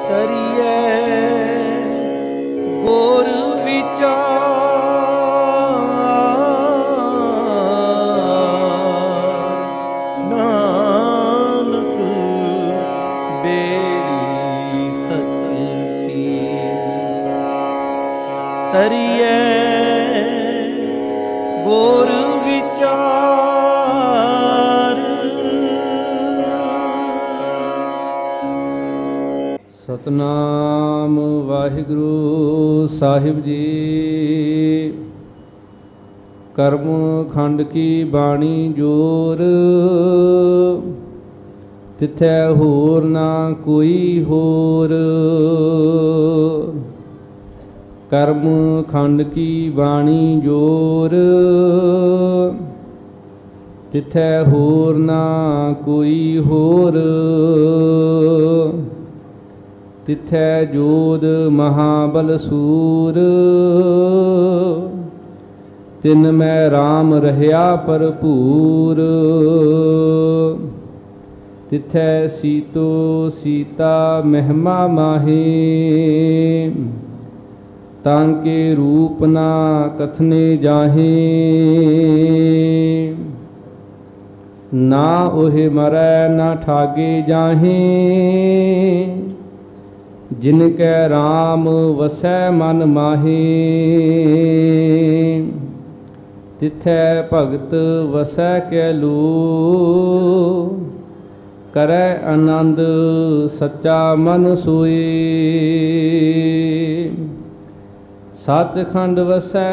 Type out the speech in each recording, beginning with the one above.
करिए गुर विचार, नानक बेड़ी सच की। करिए गुर विचार। सतनाम वाहिगुरु साहिब जी। कर्म खंड की बाणी जोर, तिथै होर ना कोई होर। कर्म खंड की बाणी जोर, तिथै होर ना कोई होर। तिथै जोध महाबल सूर, तिन मैं राम रहया भरपूर। तिथै सीतो सीता महिमा माहे, तांके रूप ना कथने जाहे। ना ओहे मरै ना ठागे जाहे, जिनकै राम वसै मन माहे। तिथै भगत वसै कै लो, करै आनंद सच्चा मन सोए। सचखंड वसै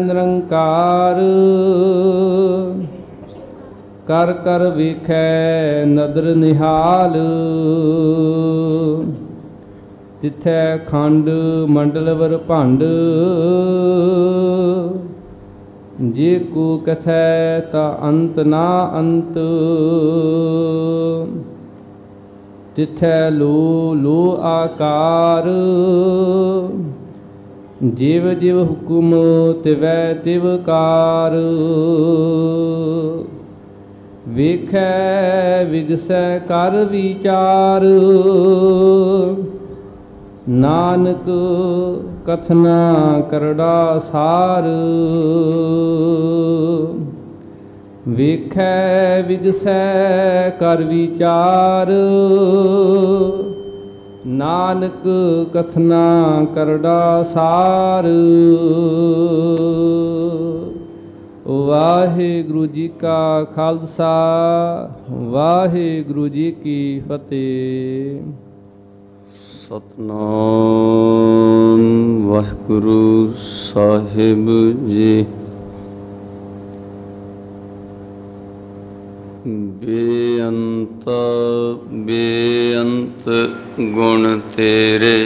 निरंकार, कर कर वेखै नदर निहाल। तिथै खंड मंडल वर भंड, जे को कथै ता अंत ना अंत। तिथै लो लो आकार, जिव जिव हुकुम तिवै तिव कार। वेखै विगसै कर विचार, नानक कथना करड़ा सार। वेखै विगसै कर विचार, नानक कथना करड़ा सार। वाहिगुरु जी का खालसा, वाहिगुरु जी की फतेह। सतनाम वाहिगुरु साहिब जी। बेअंत बेअंत गुण तेरे,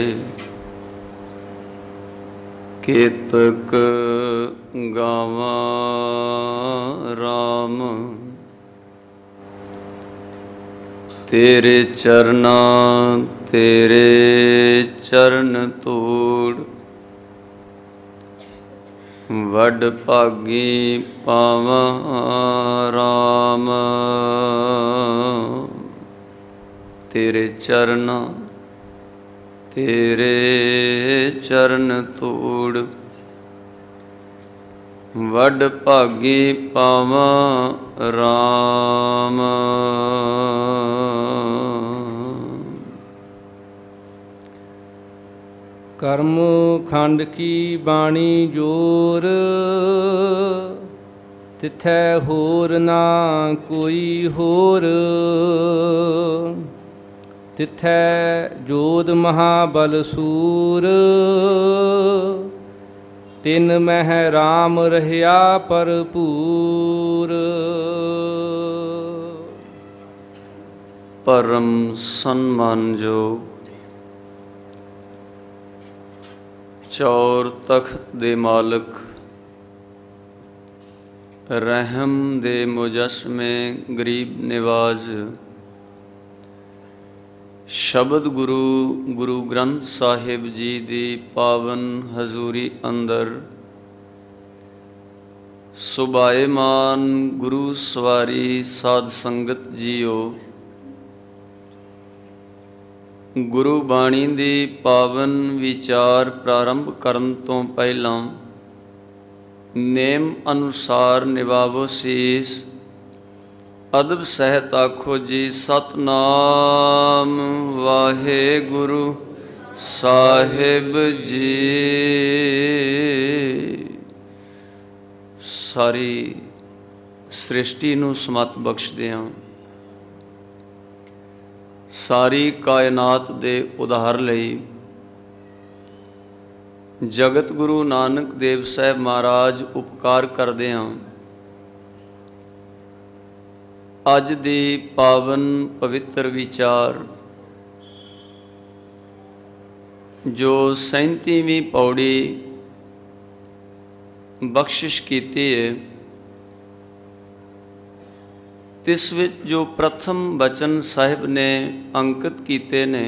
केतक गावा राम। तेरे चरना तेरे चरण तोड़, वड भागी पावा राम। तेरे चरना तेरे चरण तोड़, वड भागी पावा राम। कर्म खंड की बाणी जोर, तिथै होर ना कोई होर। तिथै जोध महाबल सूर, तिन मह राम रहया भरपूर। परम सन्मान योग चौर तख्त दे मालिक, रहम दे मुजस्मे गरीब निवाज, शब्द गुरु गुरु ग्रंथ साहिब जी दी पावन हजूरी अंदर सुभाएमान गुरु सवारी साध संगत जीओ। ਗੁਰੂ ਬਾਣੀ ਦੀ ਪਾਵਨ ਵਿਚਾਰ ਪ੍ਰਾਰੰਭ ਕਰਨ ਤੋਂ ਪਹਿਲਾਂ ਨੇਮ ਅਨੁਸਾਰ ਨਿਵਾਵੋ ਸੀਸ। ਅਦਬ ਸਹਿਤ ਆਖੋ ਜੀ ਸਤਨਾਮ ਵਾਹਿਗੁਰੂ ਸਾਹਿਬ ਜੀ। ਸਾਰੀ ਸ੍ਰਿਸ਼ਟੀ ਨੂੰ ਸਮਤ ਬਖਸ਼ਦਿਆਂ ਸਾਰੀ ਕਾਇਨਾਤ ਦੇ ਉਧਾਰ ਲਈ ਜਗਤ ਗੁਰੂ ਨਾਨਕ ਦੇਵ ਸਾਹਿਬ ਮਹਾਰਾਜ ਉਪਕਾਰ ਕਰਦਿਆਂ ਅੱਜ ਦੀ ਪਾਵਨ ਪਵਿੱਤਰ ਵਿਚਾਰ ਜੋ 37ਵੀਂ ਪੌੜੀ ਬਖਸ਼ਿਸ਼ ਕੀਤੀ ਹੈ, ਤਿਸ ਵਿੱਚ ਜੋ ਪ੍ਰਥਮ ਬਚਨ ਸਾਹਿਬ ਨੇ ਅੰਕਿਤ ਕੀਤੇ ਨੇ,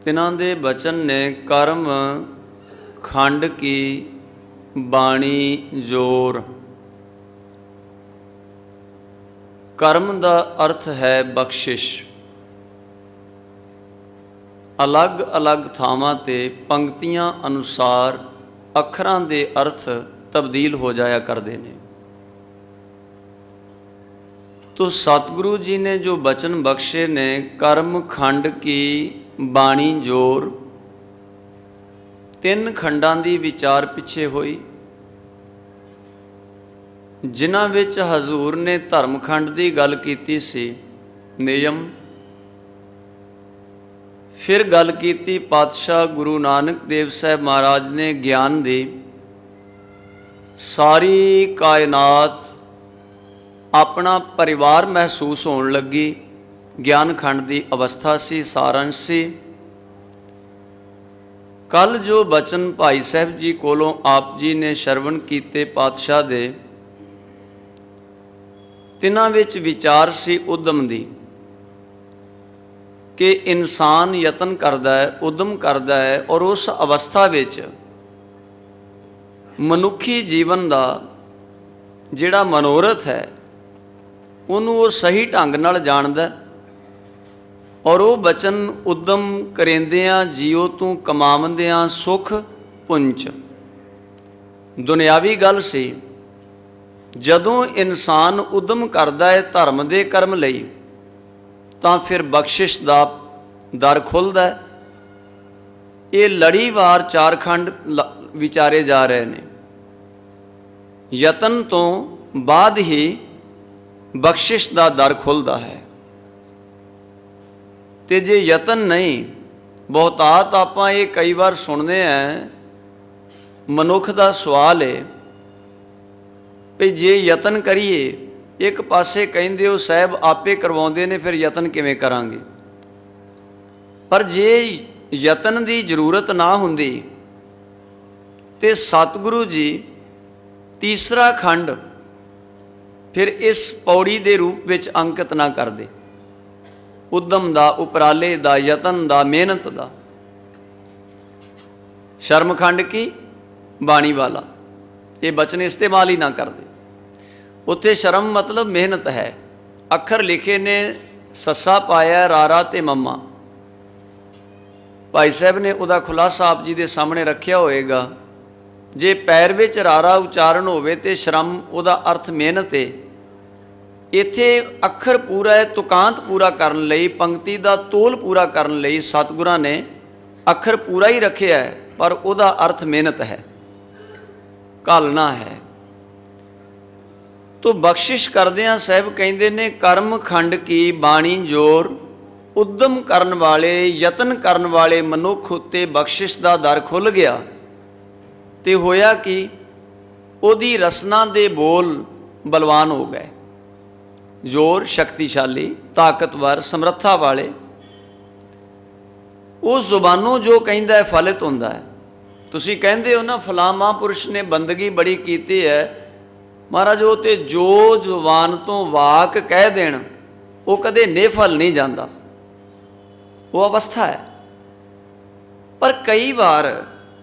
ਤਿਨਾਂ ਦੇ ਬਚਨ ਨੇ ਕਰਮ ਖੰਡ ਕੀ ਬਾਣੀ ਜੋਰ। ਕਰਮ ਦਾ ਅਰਥ ਹੈ ਬਖਸ਼ਿਸ਼। ਅਲੱਗ-ਅਲੱਗ ਥਾਵਾਂ ਤੇ ਪੰਕਤੀਆਂ ਅਨੁਸਾਰ ਅੱਖਰਾਂ ਦੇ ਅਰਥ ਤਬਦੀਲ ਹੋ ਜਾਇਆ ਕਰਦੇ ਨੇ। तो सतगुरु जी ने जो बचन बख्शे ने कर्म खंड की बाणी जोर, 3 खंडां दी विचार पिछे होई, जिन्हां विच हजूर ने धर्म खंड की गल कीती सी नियम, फिर गल कीती पातशाह गुरु नानक देव साहब महाराज ने ज्ञान दी। सारी कायनात अपना परिवार महसूस होने लगी, ज्ञान खंड की अवस्था सी, सारंश सी। कल जो बचन भाई साहब जी कोलों आप जी ने श्रवण कीते पातशाह दे, तिन्हां विच विचार सी उद्यम दी कि इंसान यतन करदा है, उद्यम करदा है और उस अवस्था विच मनुखी जीवन का जिहड़ा मनोरथ है ਉਹਨੂੰ ਉਹ ਸਹੀ ਢੰਗ ਨਾਲ ਜਾਣਦਾ ਔਰ ਉਹ ਬਚਨ ਉਦਮ ਕਰੇਂਦਿਆਂ ਜੀਓ ਤੂੰ ਕਮਾਵੰਦਿਆਂ ਸੁਖ ਪੁੰਚ। ਦੁਨਿਆਵੀ ਗੱਲ ਸੀ, ਜਦੋਂ ਇਨਸਾਨ ਉਦਮ ਕਰਦਾ ਹੈ ਧਰਮ ਦੇ ਕਰਮ ਲਈ ਤਾਂ ਫਿਰ ਬਖਸ਼ਿਸ਼ ਦਾ ਦਰ ਖੁੱਲ੍ਹਦਾ ਹੈ। ਇਹ ਲੜੀਵਾਰ 4 ਖੰਡ ਵਿਚਾਰੇ ਜਾ ਰਹੇ ਨੇ। ਯਤਨ ਤੋਂ ਬਾਅਦ ਹੀ बख्शिश का दर खुलता है। तो जे यतन नहीं, बहुतात आप ये कई बार सुनते हैं, मनुख का सवाल है भी जे यतन करिए, एक पासे कहते हो साहब आपे करवाते ने, फिर यतन किवें करांगे। पर जे यतन की जरूरत ना हुंदी तो सतगुरु जी तीसरा खंड फिर इस पौड़ी के रूप में अंकित ना कर दे। उद्यम का, उपराले का, यतन का, मेहनत का। शर्म खंड की बाणी वाला ये बचन इस्तेमाल ही ना कर दे। उत्थे शर्म मतलब मेहनत है। अखर लिखे ने सस्सा पाया रारा ते मम्मा। भाई साहब ने उहदा खुलासा आप जी के सामने रखा होएगा। जे पैर विच रारा उचारण होवे ते श्रम उहदा अर्थ मेहनत है। इत्थे अखर पूरा है, तुकांत पूरा करन लई, पंक्ति का तोल पूरा करन लई सतगुरां ने अखर पूरा ही रखिया है, पर उहदा अर्थ मेहनत है, घालना है। तो बख्शिश करदियां साहब कहंदे ने कर्म खंड की बाणी जोर। उद्यम करन वाले, यतन करन वाले मनुख उत्ते बख्शिश का दर खुल गया। तो होया कि उहदी रसना दे बोल बलवान हो गए, जोर शक्तिशाली, ताकतवर, समर्था वाले। वो जुबानों जो कहता है फलित होंदा है। तुसी कहंदे हो ना फलां महापुरुष ने बंदगी बड़ी कीती है, महाराज वो तो जो जुबान तो वाक कह देण वो कदे निफल नहीं जाता, वो अवस्था है। पर कई बार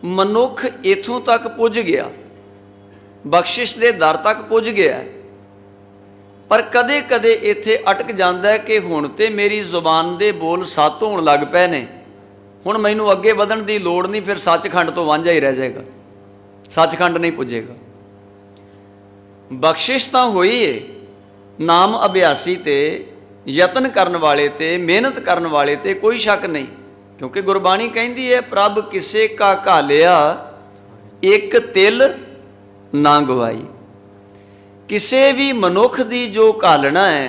मनुख इथों तक पुज गया, बख्शिश के दर तक पुज गया, पर कदे कदे इत्थे अटक जाता है कि हुण ते मेरी जुबान दे बोल सत होण लग पए ने, हुण मैनू अगे वधण दी लोड़ नहीं, फिर सचखंड तो वांझा ही रह जाएगा, सचखंड नहीं पुजेगा। बख्शिश तो होई है नाम अभ्यासी ते यतन करन वाले ते मेहनत करन वाले ते कोई शक नहीं, क्योंकि गुरबाणी कहती है प्रभ किसे का घालिया एक तिल ना गवाई। किसी भी मनुख की जो घालना है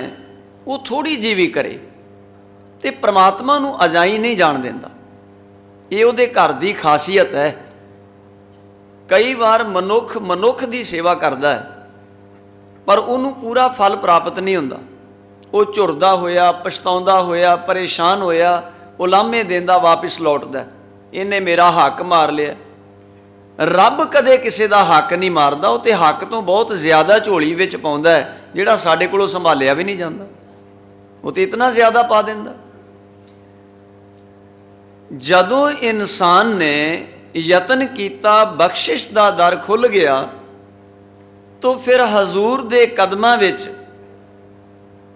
वो थोड़ी जी भी करे तो परमात्मा नू अजाई नहीं जान देंदा, ये उहदे घर की खासियत है। कई बार मनुख की सेवा करता है पर उन्होंने पूरा फल प्राप्त नहीं होंदा, वो झुरदा होया पछताउंदा होया परेशान होया उलामे देंदा वापस लौटदा, इन्हें मेरा हक मार लिया। रब कदे किसी का हक नहीं मारदा, वो तो हक तो बहुत ज़्यादा झोली विच पाउंदा है जिहड़ा साडे कोलों संभालिया भी नहीं जाता, वो तो इतना ज़्यादा पा दिंदा। जदों इंसान ने यतन किया बख्शिश का दर खुल गया तो फिर हजूर दे कदमां विच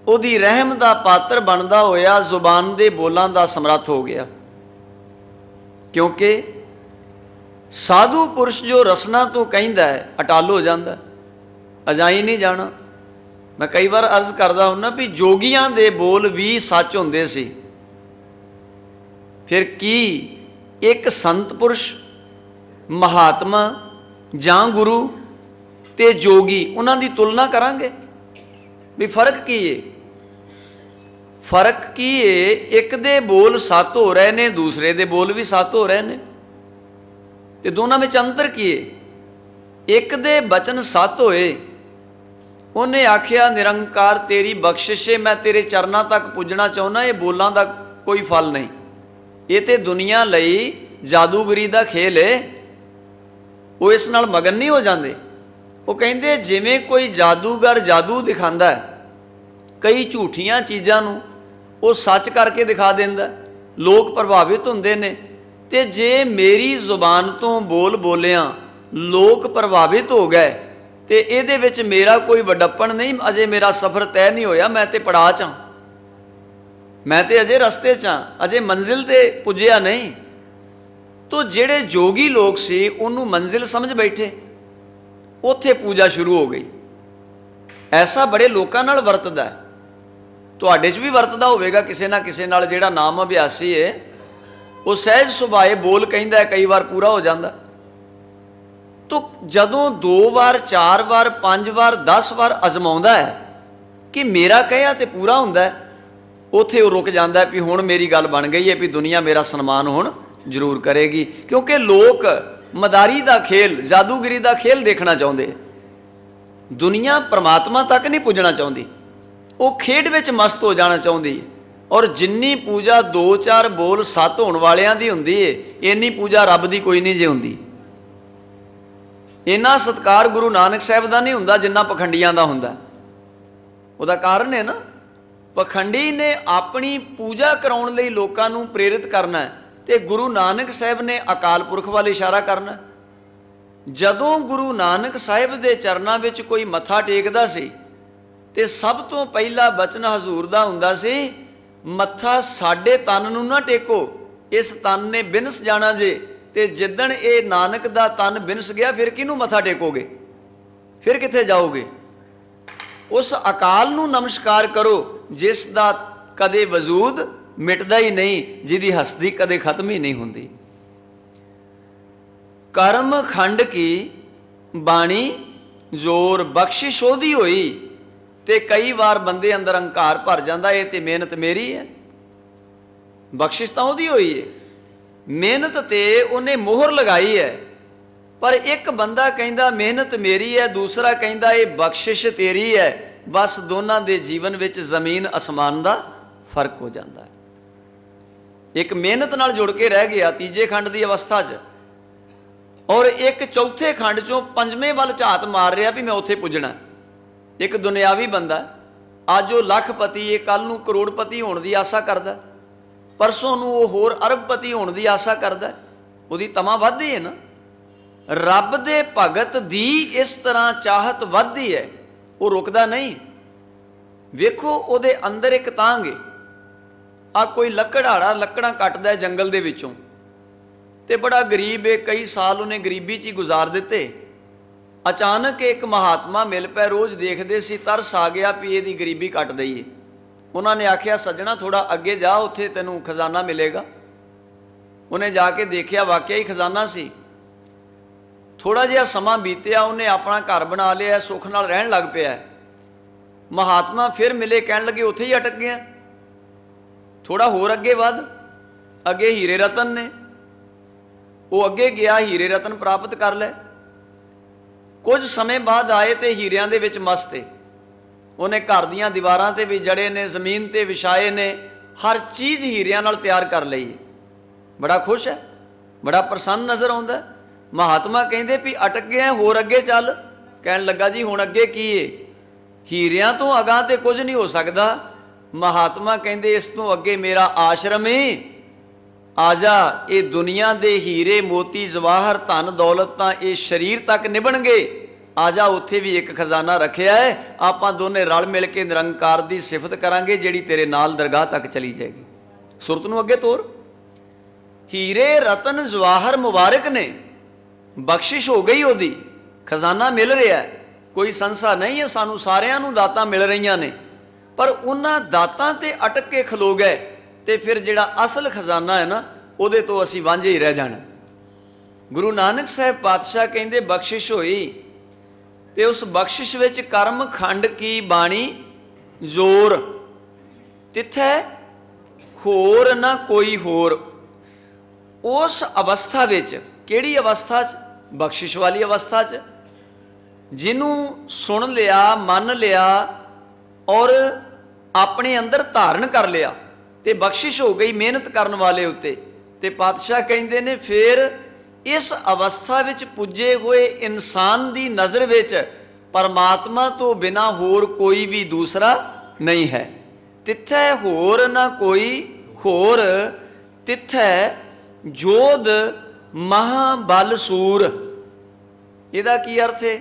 उहदी रहम का पात्र बनदा होया जुबान दे बोलां दा समर्थ हो गया। क्योंकि साधु पुरुष जो रसना तो कहिंदा है अटल हो जाता, अजाई नहीं जाना। मैं कई बार अर्ज करदा हुन्ना भी जोगियां दे बोल भी सच हुंदे सी, फिर की एक संत पुरुष महात्मा जां गुरु ते जोगी उन्हां दी तुलना करांगे भी फर्क की है? फर्क की है, एक दे बोल सत हो रहे ने दूसरे दे बोल भी सत हो रहे ने, ते दोनों में अंतर की है? एक दे बचन सत होए, उन्हें आखिया निरंकार तेरी बख्शिश है, मैं तेरे चरणों तक पुजना चाहना, ये बोलों का कोई फल नहीं, ये तो दुनिया लई जादूगरी का खेल है। वो इस नाल मगन नहीं हो जाते, वो कहते जिमें कोई जादूगर जादू दिखाता है, कई झूठियां चीज़ों को वो सच करके दिखा देंदा, लोग प्रभावित होंदे ने। ते जे मेरी जुबान तो बोल बोलिया लोग प्रभावित हो गए तो ये मेरा कोई वडप्पन नहीं, अजे मेरा सफ़र तय नहीं होया, मैं तो पड़ाव च हाँ, मैं तो अजे रस्ते च हाँ, अजे मंजिल ते पुजया नहीं। तो जेड़े जोगी लोग सी उन्होंने मंजिल समझ बैठे, उत्थे पूजा शुरू हो गई। ऐसा बड़े लोगों नाल वरतदा है, तुहाडे च भी वरतदा होवेगा किसी ना किसी नाल। जिहड़ा नाम अभ्यासी है वो सहज सुभाए बोल कहिंदा है, कई बार पूरा हो जाता। तो जदों 2 बार 4 बार 5 बार 10 बार अजमाउंदा है कि मेरा कहा तो पूरा हुंदा है, उत्थे वो रुक जाता है भी हुण मेरी गल बन गई है भी दुनिया मेरा सन्मान हुण जरूर करेगी। क्योंकि लोग मदारी का खेल जादूगिरी का खेल देखना चाहते, दुनिया परमात्मा तक नहीं पुजना चाहती, वो खेड विच मस्त हो जाना चाहती। और जिन्नी पूजा 2-4 बोल सत होने वालियां दी हुंदी है, इन्नी पूजा रब दी कोई नहीं जे हुंदी। इन्ना सत्कार गुरु नानक साहब का नहीं हुंदा जिन्ना पखंडियां दा हुंदा। उहदा कारण है ना, पखंडी ने अपनी पूजा कराउण लई लोकां नूं प्रेरित करना है, ते गुरु नानक साहब ने अकाल पुरख वाल इशारा करना। जदों गुरु नानक साहब दे चरनां विच कोई मत्था टेकदा सी ते सब तो पहला बचन हजूर दा हुंदा सी, मत्था साडे तन नूं ना टेको, इस तन ने बिनस जाना जे, ते जिद्दण ये नानक दा तन बिनस गया फिर किनूं मत्था टेकोगे, फिर कित्थे जाओगे? उस अकाल नूं नमस्कार करो जिस दा कदे वजूद मिटदा ही नहीं, जिहदी हस्ती कदे खत्म ही नहीं हुंदी। कर्म खंड की बाणी जोर बख्शिश ओदी होई, ते कई बार बंदे अंदर अंकार भर जाता, ये तो मेहनत मेरी है, बख्शिश तो ओदी होई है, मेहनत ते उन्हें मोहर लगाई है। पर एक बंदा कहता मेहनत मेरी है, दूसरा कहता ये बख्शिश तेरी है, बस दोनों के जीवन में जमीन आसमान का फर्क हो जाता है। एक मेहनत नाल जुड़ के रह गया तीजे खंड की अवस्था च, और एक चौथे खंड चों पंजवें वाल झात मार रहा भी मैं उत्थे पुजना। एक दुनियावी बंदा अज वो लखपति है, कल नूं करोड़पति होने की आशा करता, परसों नूं वो होर अरबपति होने की आशा करता, उहदी तमा वधदी है ना। रब दे भगत दी इस तरह चाहत वधदी है, वो रुकदा नहीं। ਵੇਖੋ ਉਹਦੇ ਅੰਦਰ ਇੱਕ ਤਾਂਗ ਹੈ। ਆ ਕੋਈ ਲੱਕੜਹਾੜਾ ਲੱਕੜਾਂ ਕੱਟਦਾ ਜੰਗਲ ਦੇ ਵਿੱਚੋਂ, ਤੇ ਬੜਾ ਗਰੀਬ ਹੈ, ਕਈ ਸਾਲ ਉਹਨੇ ਗਰੀਬੀ 'ਚ ਹੀ ਗੁਜ਼ਾਰ ਦਿੱਤੇ। ਅਚਾਨਕ ਇੱਕ ਮਹਾਤਮਾ ਮਿਲ ਪਏ, ਰੋਜ਼ ਦੇਖਦੇ ਸੀ, ਤਰਸ ਆ ਗਿਆ ਵੀ ਇਹਦੀ ਗਰੀਬੀ ਕੱਟ ਦਈਏ। ਉਹਨਾਂ ਨੇ ਆਖਿਆ ਸੱਜਣਾ ਥੋੜਾ ਅੱਗੇ ਜਾ, ਉੱਥੇ ਤੈਨੂੰ ਖਜ਼ਾਨਾ ਮਿਲੇਗਾ। ਉਹਨੇ ਜਾ ਕੇ ਦੇਖਿਆ, ਵਾਕਿਆ ਹੀ ਖਜ਼ਾਨਾ ਸੀ। ਥੋੜਾ ਜਿਹਾ ਸਮਾਂ ਬੀਤਿਆ, ਉਹਨੇ ਆਪਣਾ ਘਰ ਬਣਾ ਲਿਆ, ਸੁੱਖ ਨਾਲ ਰਹਿਣ ਲੱਗ ਪਿਆ। ਮਹਾਤਮਾ ਫਿਰ ਮਿਲੇ, ਕਹਿਣ ਲੱਗੇ ਉੱਥੇ ਹੀ ਅਟਕ ਗਿਆ, ਥੋੜਾ ਹੋਰ ਅੱਗੇ ਵੱਧ। ਅੱਗੇ ਹੀਰੇ ਰਤਨ ਨੇ, ਉਹ ਅੱਗੇ ਗਿਆ, ਹੀਰੇ ਰਤਨ ਪ੍ਰਾਪਤ ਕਰ ਲਏ। ਕੁਝ ਸਮੇਂ ਬਾਅਦ ਆਏ ਤੇ ਹੀਰਿਆਂ ਦੇ ਵਿੱਚ ਮਸਤ ਏ। ਉਹਨੇ ਘਰ ਦੀਆਂ ਦੀਵਾਰਾਂ ਤੇ ਵੀ ਜੜੇ ਨੇ, ਜ਼ਮੀਨ ਤੇ ਵਿਛਾਏ ਨੇ, ਹਰ ਚੀਜ਼ ਹੀਰਿਆਂ ਨਾਲ ਤਿਆਰ ਕਰ ਲਈ। ਬੜਾ ਖੁਸ਼ ਹੈ, ਬੜਾ ਪ੍ਰਸੰਨ ਨਜ਼ਰ ਆਉਂਦਾ। ਮਹਾਤਮਾ ਕਹਿੰਦੇ ਵੀ ਅਟਕ ਗਿਆ, ਹੋਰ ਅੱਗੇ ਚੱਲ। ਕਹਿਣ ਲੱਗਾ ਜੀ ਹੁਣ ਅੱਗੇ ਕੀ ਏ? ਹੀਰਿਆਂ ਤੋਂ ਅਗਾਂਹ ਤੇ ਕੁਝ ਨਹੀਂ ਹੋ ਸਕਦਾ। ਮਹਾਤਮਾ ਕਹਿੰਦੇ ਇਸ ਤੋਂ ਅੱਗੇ ਮੇਰਾ ਆਸ਼ਰਮ ਏ, ਆ ਜਾ। ਇਹ ਦੁਨੀਆ ਦੇ ਹੀਰੇ ਮੋਤੀ ਜਵਾਹਰ ਧਨ ਦੌਲਤ ਤਾਂ ਇਹ ਸਰੀਰ ਤੱਕ ਨਿਭਣਗੇ, ਆ ਜਾ ਉੱਥੇ ਵੀ ਇੱਕ ਖਜ਼ਾਨਾ ਰੱਖਿਆ ਹੈ। ਆਪਾਂ ਦੋਨੇ ਰਲ ਮਿਲ ਕੇ ਨਿਰੰਕਾਰ ਦੀ ਸਿਫਤ ਕਰਾਂਗੇ, ਜਿਹੜੀ ਤੇਰੇ ਨਾਲ ਦਰਗਾਹ ਤੱਕ ਚਲੀ ਜਾਏਗੀ। ਸੁਰਤ ਨੂੰ ਅੱਗੇ ਤੋਰ। ਹੀਰੇ ਰਤਨ ਜਵਾਹਰ ਮੁਬਾਰਕ ਨੇ, ਬਖਸ਼ਿਸ਼ ਹੋ ਗਈ ਉਹਦੀ, ਖਜ਼ਾਨਾ ਮਿਲ ਰਿਹਾ। ਕੋਈ ਸੰਸਾ ਨਹੀਂ ਹੈ, ਸਾਨੂੰ ਸਾਰਿਆਂ ਨੂੰ ਦਾਤਾਂ ਮਿਲ ਰਹੀਆਂ ਨੇ, ਪਰ ਉਹਨਾਂ ਦਾਤਾਂ ਤੇ ਅਟਕ ਕੇ ਖਲੋ ਗਏ ਤੇ ਫਿਰ ਜਿਹੜਾ ਅਸਲ ਖਜ਼ਾਨਾ ਹੈ ਨਾ, ਉਹਦੇ ਤੋਂ ਅਸੀਂ ਵਾਂਝੇ ਹੀ ਰਹਿ ਜਾਣਾ। ਗੁਰੂ ਨਾਨਕ ਸਾਹਿਬ ਪਾਤਸ਼ਾਹ ਕਹਿੰਦੇ ਬਖਸ਼ਿਸ਼ ਹੋਈ ਤੇ ਉਸ ਬਖਸ਼ਿਸ਼ ਵਿੱਚ ਕਰਮ ਖੰਡ ਕੀ ਬਾਣੀ ਜ਼ੋਰ, ਤਿੱਥੈ ਹੋਰ ਨਾ ਕੋਈ ਹੋਰ। ਉਸ ਅਵਸਥਾ ਵਿੱਚ, ਕਿਹੜੀ ਅਵਸਥਾ 'ਚ? ਬਖਸ਼ਿਸ਼ ਵਾਲੀ ਅਵਸਥਾ 'ਚ। ਜਿਹਨੂੰ ਸੁਣ ਲਿਆ, ਮੰਨ ਲਿਆ ਔਰ ਆਪਣੇ ਅੰਦਰ ਧਾਰਨ ਕਰ ਲਿਆ ਤੇ ਬਖਸ਼ਿਸ਼ ਹੋ ਗਈ ਮਿਹਨਤ ਕਰਨ ਵਾਲੇ ਉੱਤੇ। ਤੇ ਪਾਤਸ਼ਾਹ ਕਹਿੰਦੇ ਨੇ ਫਿਰ ਇਸ ਅਵਸਥਾ ਵਿੱਚ ਪੁੱਜੇ ਹੋਏ ਇਨਸਾਨ ਦੀ ਨਜ਼ਰ ਵਿੱਚ ਪਰਮਾਤਮਾ ਤੋਂ ਬਿਨਾਂ ਹੋਰ ਕੋਈ ਵੀ ਦੂਸਰਾ ਨਹੀਂ ਹੈ। ਤਿੱਥੈ ਹੋਰ ਨਾ ਕੋਈ ਹੋਰ, ਤਿੱਥੈ ਜੋਧ ਮਹਾਬਲ ਸੂਰ। ਇਹਦਾ ਕੀ ਅਰਥ ਹੈ?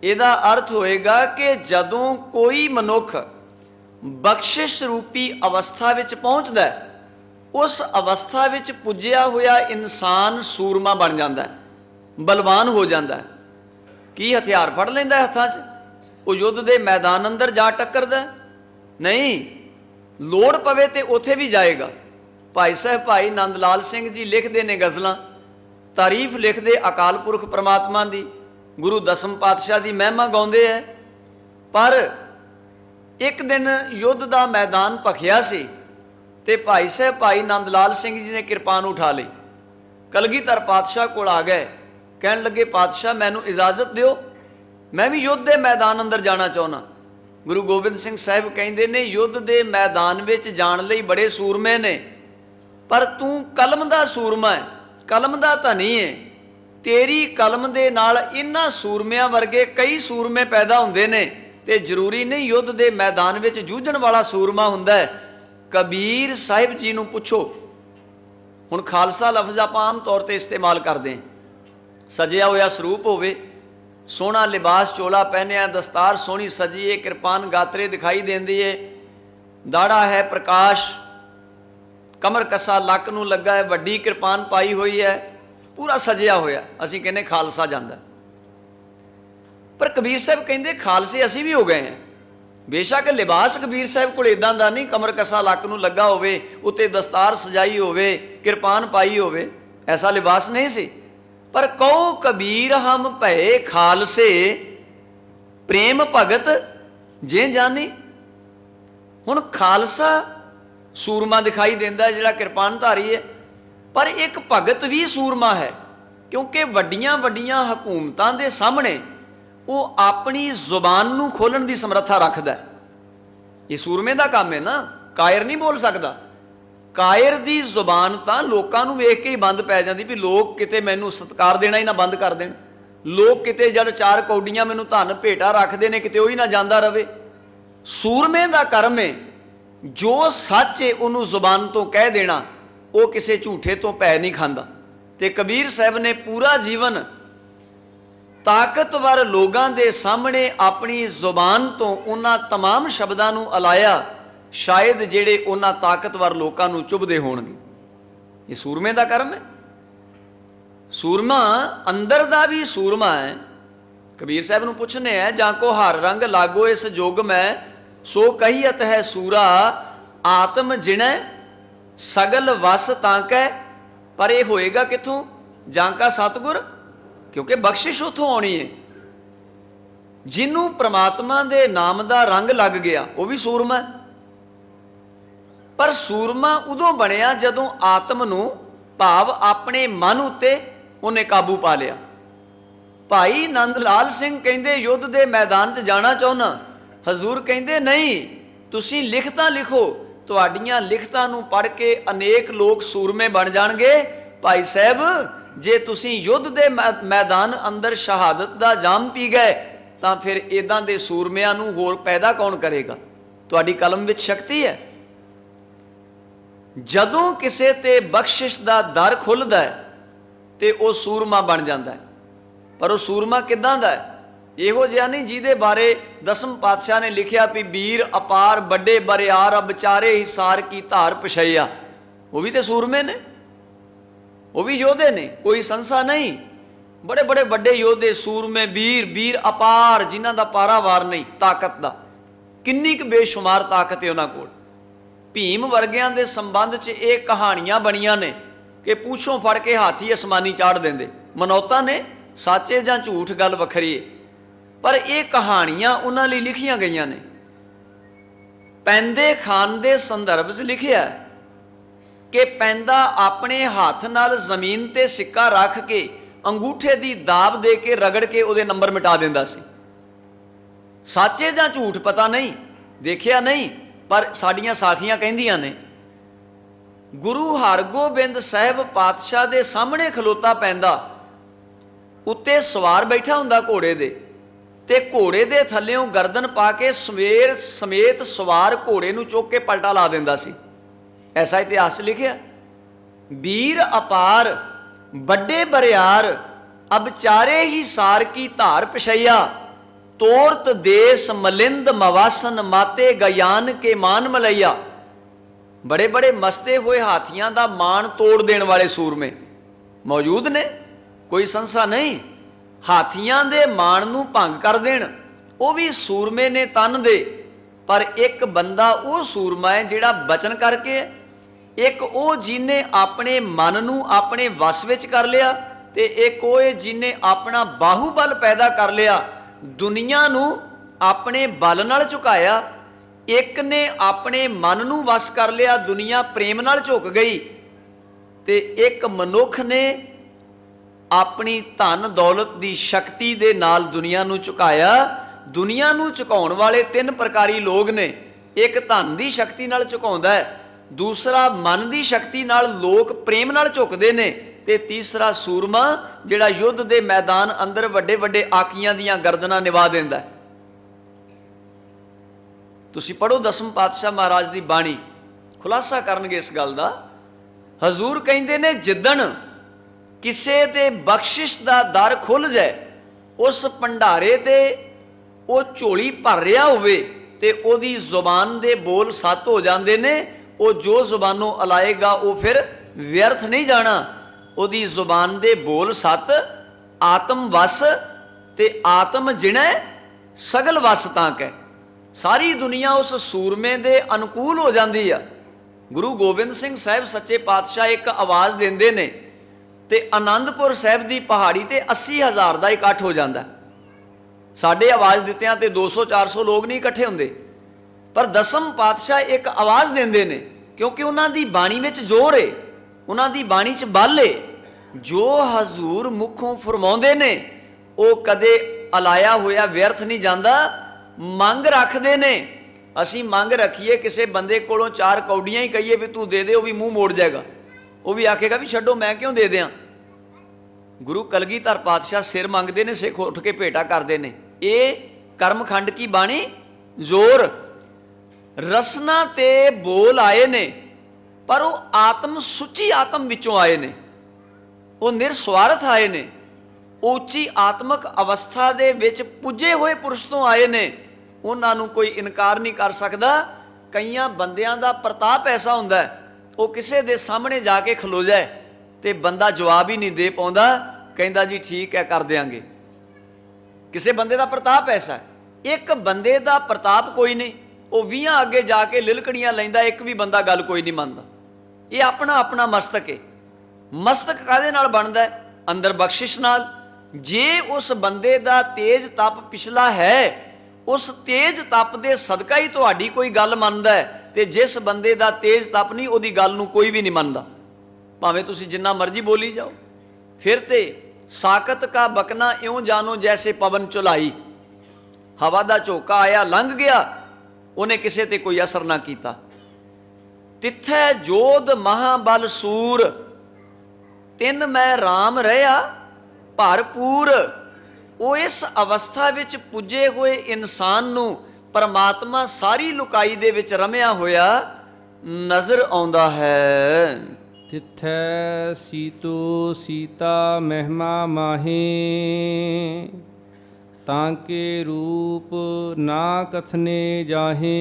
ਇਹਦਾ ਅਰਥ ਹੋਏਗਾ ਕਿ ਜਦੋਂ ਕੋਈ ਮਨੁੱਖ ਬਖਸ਼ਿਸ਼ ਰੂਪੀ ਅਵਸਥਾ ਵਿੱਚ ਪਹੁੰਚਦਾ, ਉਸ ਅਵਸਥਾ ਵਿੱਚ ਪੁੱਜਿਆ ਹੋਇਆ ਇਨਸਾਨ ਸੂਰਮਾ ਬਣ ਜਾਂਦਾ, ਬਲਵਾਨ ਹੋ ਜਾਂਦਾ। ਕੀ ਹਥਿਆਰ ਫੜ ਲੈਂਦਾ ਹੱਥਾਂ 'ਚ? ਉਹ ਯੁੱਧ ਦੇ ਮੈਦਾਨ ਅੰਦਰ ਜਾ ਟੱਕਰਦਾ? ਨਹੀਂ, ਲੋੜ ਪਵੇ ਤੇ ਉੱਥੇ ਵੀ ਜਾਏਗਾ। ਭਾਈ ਸਾਹਿਬ ਭਾਈ ਨੰਦ ਲਾਲ ਸਿੰਘ ਜੀ ਲਿਖਦੇ ਨੇ ਗਜ਼ਲਾਂ, ਤਾਰੀਫ ਲਿਖਦੇ ਅਕਾਲ ਪੁਰਖ ਪ੍ਰਮਾਤਮਾ ਦੀ, ਗੁਰੂ ਦਸਮ ਪਾਤਸ਼ਾਹ ਦੀ ਮਹਿਮਾ ਗਾਉਂਦੇ ਹੈ। ਪਰ ਇੱਕ ਦਿਨ ਯੁੱਧ ਦਾ ਮੈਦਾਨ ਭਖਿਆ ਸੀ ਤੇ ਭਾਈ ਸਾਹਿਬ ਭਾਈ ਨੰਦ ਲਾਲ ਸਿੰਘ ਜੀ ਨੇ ਕਿਰਪਾਨ ਉਠਾ ਲਈ, ਕਲਗੀਧਰ ਪਾਤਸ਼ਾਹ ਕੋਲ ਆ ਗਏ। ਕਹਿਣ ਲੱਗੇ ਪਾਤਸ਼ਾਹ ਮੈਨੂੰ ਇਜਾਜ਼ਤ ਦਿਓ, ਮੈਂ ਵੀ ਯੁੱਧ ਦੇ ਮੈਦਾਨ ਅੰਦਰ ਜਾਣਾ ਚਾਹੁੰਦਾ। ਗੁਰੂ ਗੋਬਿੰਦ ਸਿੰਘ ਸਾਹਿਬ ਕਹਿੰਦੇ ਨੇ ਯੁੱਧ ਦੇ ਮੈਦਾਨ ਵਿੱਚ ਜਾਣ ਲਈ ਬੜੇ ਸੂਰਮੇ ਨੇ, ਪਰ ਤੂੰ ਕਲਮ ਦਾ ਸੂਰਮਾ ਹੈ, ਕਲਮ ਦਾ ਧਨੀ ਹੈ। ਤੇਰੀ ਕਲਮ ਦੇ ਨਾਲ ਇਹਨਾਂ ਸੂਰਮਿਆਂ ਵਰਗੇ ਕਈ ਸੂਰਮੇ ਪੈਦਾ ਹੁੰਦੇ ਨੇ, ਤੇ ਜ਼ਰੂਰੀ ਨਹੀਂ ਯੁੱਧ ਦੇ ਮੈਦਾਨ ਵਿੱਚ ਜੂਝਣ ਵਾਲਾ ਸੂਰਮਾ ਹੁੰਦਾ ਹੈ। ਕਬੀਰ ਸਾਹਿਬ ਜੀ ਨੂੰ ਪੁੱਛੋ। ਹੁਣ ਖਾਲਸਾ ਲਫ਼ਜ਼ ਆਪਾਂ ਆਮ ਤੌਰ ਤੇ ਇਸਤੇਮਾਲ ਕਰਦੇ ਹਾਂ। ਸਜਿਆ ਹੋਇਆ ਸਰੂਪ ਹੋਵੇ, ਸੋਹਣਾ ਲਿਬਾਸ ਚੋਲਾ ਪਹਿਨਿਆ, ਦਸਤਾਰ ਸੋਹਣੀ ਸਜੀ ਹੈ, ਕਿਰਪਾਨ ਗਾਤਰੇ ਦਿਖਾਈ ਦਿੰਦੀ ਹੈ, ਦਾੜਾ ਹੈ ਪ੍ਰਕਾਸ਼, ਕਮਰ ਕੱਸਾ ਲੱਕ ਨੂੰ ਲੱਗਾ ਹੈ, ਵੱਡੀ ਕਿਰਪਾਨ ਪਾਈ ਹੋਈ ਹੈ, ਪੂਰਾ ਸਜਿਆ ਹੋਇਆ, ਅਸੀਂ ਕਹਿੰਦੇ ਖਾਲਸਾ ਜਾਂਦਾ। ਪਰ ਕਬੀਰ ਸਾਹਿਬ ਕਹਿੰਦੇ ਖਾਲਸੇ ਅਸੀਂ ਵੀ ਹੋ ਗਏ ਹਾਂ। ਬੇਸ਼ੱਕ ਲਿਬਾਸ ਕਬੀਰ ਸਾਹਿਬ ਕੋਲ ਇਦਾਂ ਦਾ ਨਹੀਂ, ਕਮਰ ਕੱਸਾ ਲੱਕ ਨੂੰ ਲੱਗਾ ਹੋਵੇ, ਉੱਤੇ ਦਸਤਾਰ ਸਜਾਈ ਹੋਵੇ, ਕਿਰਪਾਨ ਪਾਈ ਹੋਵੇ, ਐਸਾ ਲਿਬਾਸ ਨਹੀਂ ਸੀ। ਪਰ ਕਹੋ ਕਬੀਰ ਹਮ ਭਏ ਖਾਲਸੇ, ਪ੍ਰੇਮ ਭਗਤ ਜੇ ਜਾਨੀ। ਹੁਣ ਖਾਲਸਾ ਸੂਰਮਾ ਦਿਖਾਈ ਦਿੰਦਾ ਜਿਹੜਾ ਕਿਰਪਾਨ ਧਾਰੀ ਹੈ, ਪਰ ਇੱਕ ਭਗਤ ਵੀ ਸੂਰਮਾ ਹੈ, ਕਿਉਂਕਿ ਵੱਡੀਆਂ ਵੱਡੀਆਂ ਹਕੂਮਤਾਂ ਦੇ ਸਾਹਮਣੇ ਉਹ ਆਪਣੀ ਜ਼ੁਬਾਨ ਨੂੰ ਖੋਲਣ ਦੀ ਸਮਰੱਥਾ ਰੱਖਦਾ। ਇਹ ਸੂਰਮੇ ਦਾ ਕੰਮ ਹੈ ਨਾ, ਕਾਇਰ ਨਹੀਂ ਬੋਲ ਸਕਦਾ। ਕਾਇਰ ਦੀ ਜ਼ੁਬਾਨ ਤਾਂ ਲੋਕਾਂ ਨੂੰ ਵੇਖ ਕੇ ਹੀ ਬੰਦ ਪੈ ਜਾਂਦੀ ਵੀ ਲੋਕ ਕਿਤੇ ਮੈਨੂੰ ਸਤਿਕਾਰ ਦੇਣਾ ਹੀ ਨਾ ਬੰਦ ਕਰ ਦੇਣ, ਲੋਕ ਕਿਤੇ ਜਦ ਚਾਰ ਕੌਡੀਆਂ ਮੈਨੂੰ ਧਨ ਭੇਟਾ ਰੱਖਦੇ ਨੇ ਕਿਤੇ ਉਹ ਹੀ ਨਾ ਜਾਂਦਾ ਰਵੇ। ਸੂਰਮੇ ਦਾ ਕਰਮ ਹੈ ਜੋ ਸੱਚ ਹੈ ਉਹਨੂੰ ਜ਼ੁਬਾਨ ਤੋਂ ਕਹਿ ਦੇਣਾ, ਉਹ ਕਿਸੇ ਝੂਠੇ ਤੋਂ ਭੈ ਨਹੀਂ ਖਾਂਦਾ। ਤੇ ਕਬੀਰ ਸਾਹਿਬ ਨੇ ਪੂਰਾ ਜੀਵਨ ताकतवर लोगों के सामने अपनी जुबान तो उन्हां तमाम शब्दों को अलाया शायद जेड़े उन्हां ताकतवर लोगों को चुभते होणगे। ये सूरमे का कर्म है। सूरमा अंदर का भी सूरमा है। कबीर साहब को पूछने है, जाको हर रंग लागो इस जोग में, सो कहीअत है सूरा, आत्म जिणै सगल वस ताकै, पर यह होएगा किथों, जांका सतगुर, क्योंकि बख्शिश उतों आनी है। जिन्हों परमात्मा के नाम का रंग लग गया वह भी सूरमा है। पर सूरमा उदों बनया जदों आत्म नूं भाव अपने मन उत्ते उन्हें काबू पा लिया। भाई नंद लाल सिंह कहते युद्ध के मैदान च जाना चाहना, हजूर कहते नहीं, तुसीं लिखतां लिखो, तुहाडीआं लिखतां नूं पढ़ के अनेक लोग सूरमे बन जाणगे। भाई साहब जे तुसीं युद्ध के मैदान अंदर शहादत का जाम पी गए तो फिर इदां दे सूरमिਆਂ नूं होर पैदा कौन करेगा। तुहाडी कलम विच शक्ति है। जदों किसे ते बख्शिश का दर खुलदा है तो वह सूरमा बन जाता है। पर वह सूरमा किदां दा है? इहो जिहा नहीं जिहदे बारे दसम पातशाह ने लिखिया भी वीर अपार बड़े बरियार अब चारे हिसार की धार पछैया। वो भी तो सूरमे ने, वो भी योधे ने, कोई संसा नहीं। बड़े बड़े बड़े योधे सूरमे वीर, वीर अपार जिन्हां दा पारावार नहीं ताकत दा। किन्नी क बेशुमार ताकत है उन्हां कोल। भीम वर्गियां दे संबंध च ये कहानियां बनियां ने कि पूछों फड़ के हाथी आसमानी चाड़ देंदे। मनौतां ने साचे जां झूठ गल वखरी है, पर ये कहानियां उन्हां लई लिखियां गईयां ने। पैंदे खान दे संदर्भ च लिखिया कि पैंदा अपने हाथ नाल जमीन ते सिक्का रख के अंगूठे दी दाब दे के रगड़ के उहदे नंबर मिटा दिंदा सी। साचे जां झूठ पता नहीं, देखिया नहीं, पर साड़ियां साखियां कहिंदियां ने। गुरु हरगोबिंद साहब पातशाह दे सामने खलोता पैंदा, उत्ते सवार बैठा हुंदा घोड़े दे, ते घोड़े दे थल्लियों गर्दन पा के सवेर समेत सवार घोड़े नूं चुक के पलटा ला दिंदा सी। ऐसा इतिहास लिखिया। वीर अपार बड़े बरियार अब चारे ही सार की धार पछैया, तोरत देश मलिंद मवासन माते गयान के मान मलैया। बड़े बड़े मस्ते हुए हाथियों का मान तोड़ देने वाले सूरमे मौजूद ने, कोई संसा नहीं। हाथियों के मान नूं भंग कर देण वो भी सूरमे ने तन दे। पर एक बंदा वो सूरमा है जिहड़ा बचन करके, एक वो जिन्हें अपने मन नूं अपने वस विच कर लिया, ते एक वो है जिन्हें अपना बाहुबल पैदा कर लिया, दुनिया नूं अपने बल नाल झुकाया। एक ने अपने मन नूं वस कर लिया, दुनिया प्रेम नाल झुक गई। ते एक मनुख ने अपनी धन दौलत की शक्ति दे नाल दुनिया नूं झुकाया। दुनिया नूं झुकाउण वाले तीन प्रकारी लोग ने। एक धन की शक्ति नाल झुकाउंदा है, दूसरा मन की शक्ति नाल लोग प्रेम नाल झुकदे ने, ते तीसरा सूरमा जिहड़ा युद्ध के मैदान अंदर वड्डे वड्डे आकियां दीयां गर्दनां निवा दिंदा है। तुसीं पढ़ो दसम पातशाह महाराज की बाणी, खुलासा करनगे इस गल दा। हजूर कहिंदे ने जिद्दण किसे दे बख्शिश दा दर खुल जाए, उस भंडारे ते वो झोली भर रहा होवे ते ओदी जुबान दे बोल सत हो जाते ने। वो जो जुबानों अलाएगा वो फिर व्यर्थ नहीं जाना। ओदी जुबान दे बोल सत, आत्म वस ते आत्म जिणै सगल वस ताक है। सारी दुनिया उस सूरमे दे अनुकूल हो जाती है। गुरु गोबिंद सिंह साहब सच्चे पातशाह एक आवाज़ देंदे ने ते आनंदपुर साहब की पहाड़ी ते 80,000 का इकट्ठ हो जाता है। साढ़े आवाज़ दित्तियां ते 200-400 लोग नहीं इकट्ठे होंदे, पर दसम पातशाह एक आवाज़ देंदे ने, क्योंकि उन्हां दी बाणी विच जोर है, उन्हां दी बाणी च बल है। जो हजूर मुखों फरमाउंदे ने वो कदे अलाया होया व्यर्थ नहीं जाता। मंग रखते ने, असी मंग रखीए किसी बंदे कोलों 4 कौड़ियां ही कहिए भी तू दे दे, वो भी मूँह मोड़ जाएगा, वो भी आखेगा भी छड्डो मैं क्यों दे दियां। गुरु कलगीधर पातशाह सिर मंगते ने, सिख उठ के भेटा करते हैं। ये कर्मखंड की बाणी जोर रसना ते बोल आए ने, पर वो आत्म सुची आत्म विचों आए ने, वो निरस्वार्थ आए ने, ਉੱਚੀ ਆਤਮਿਕ ਅਵਸਥਾ ਦੇ ਵਿੱਚ ਪੁੱਜੇ ਹੋਏ ਪੁਰਸ਼ ਤੋਂ ਆਏ ਨੇ, ਉਹਨਾਂ ਨੂੰ ਕੋਈ ਇਨਕਾਰ ਨਹੀਂ ਕਰ ਸਕਦਾ। ਕਈਆਂ ਬੰਦਿਆਂ ਦਾ ਪ੍ਰਤਾਪ ਐਸਾ ਹੁੰਦਾ ਹੈ, ਉਹ ਕਿਸੇ ਦੇ ਸਾਹਮਣੇ ਜਾ ਕੇ ਖਲੋ ਜਾਏ ਤੇ ਬੰਦਾ ਜਵਾਬ ਹੀ ਨਹੀਂ ਦੇ ਪਾਉਂਦਾ, ਕਹਿੰਦਾ ਜੀ ਠੀਕ ਹੈ ਕਰ ਦਿਆਂਗੇ। ਕਿਸੇ ਬੰਦੇ ਦਾ ਪ੍ਰਤਾਪ ਐਸਾ ਹੈ। ਇੱਕ ਬੰਦੇ ਦਾ ਪ੍ਰਤਾਪ ਕੋਈ ਨਹੀਂ, ਉਹ 20 ਅੱਗੇ ਜਾ ਕੇ ਲਿਲਕੜੀਆਂ ਲੈਂਦਾ, ਇੱਕ ਵੀ ਬੰਦਾ ਗੱਲ ਕੋਈ ਨਹੀਂ ਮੰਨਦਾ। ਇਹ ਆਪਣਾ ਆਪਣਾ ਮਸਤਕ ਹੈ। ਮਸਤਕ ਕਾਹਦੇ ਨਾਲ ਬਣਦਾ ਹੈ? ਅੰਦਰ ਬਖਸ਼ਿਸ਼ ਨਾਲ। ਜੇ ਉਸ ਬੰਦੇ ਦਾ ਤੇਜ ਤਪ ਪਿਛਲਾ ਹੈ, ਉਸ ਤੇਜ ਤਪ ਦੇ ਸਦਕਾ ਹੀ ਤੁਹਾਡੀ ਕੋਈ ਗੱਲ ਮੰਨਦਾ ਹੈ, ਤੇ ਜਿਸ ਬੰਦੇ ਦਾ ਤੇਜ ਤਪ ਨਹੀਂ, ਉਹਦੀ ਗੱਲ ਨੂੰ ਕੋਈ ਵੀ ਨਹੀਂ ਮੰਨਦਾ, ਭਾਵੇਂ ਤੁਸੀਂ ਜਿੰਨਾ ਮਰਜ਼ੀ ਬੋਲੀ ਜਾਓ। ਫਿਰ ਤੇ ਸਾਕਤ ਕਾ ਬਕਨਾ ਇਉਂ ਜਾਨੋ ਜੈਸੇ ਪਵਨ ਚੁਲਾਈ, ਹਵਾ ਦਾ ਝੋਕਾ ਆਇਆ ਲੰਘ ਗਿਆ, ਉਹਨੇ ਕਿਸੇ ਤੇ ਕੋਈ ਅਸਰ ਨਾ ਕੀਤਾ। ਤਿੱਥੈ ਜੋਧ ਮਹਾਬਲ ਸੂਰ, ਤਿੰਨ ਮੈਂ ਰਾਮ ਰਹਿਆ ਭਰਪੂਰ। ਉਹ ਇਸ ਅਵਸਥਾ ਵਿੱਚ ਪੁੱਜੇ ਹੋਏ ਇਨਸਾਨ ਨੂੰ ਪਰਮਾਤਮਾ ਸਾਰੀ ਲੁਕਾਈ ਦੇ ਵਿੱਚ ਰਮਿਆ ਹੋਇਆ ਨਜ਼ਰ ਆਉਂਦਾ ਹੈ। ਤਿੱਥੈ ਸੀਤੋ ਸੀਤਾ ਮਹਿਮਾ ਮਾਹੀ, ਤਾਂ ਕੇ ਰੂਪ ਨਾ ਕਥਨੇ ਜਾਹੇ।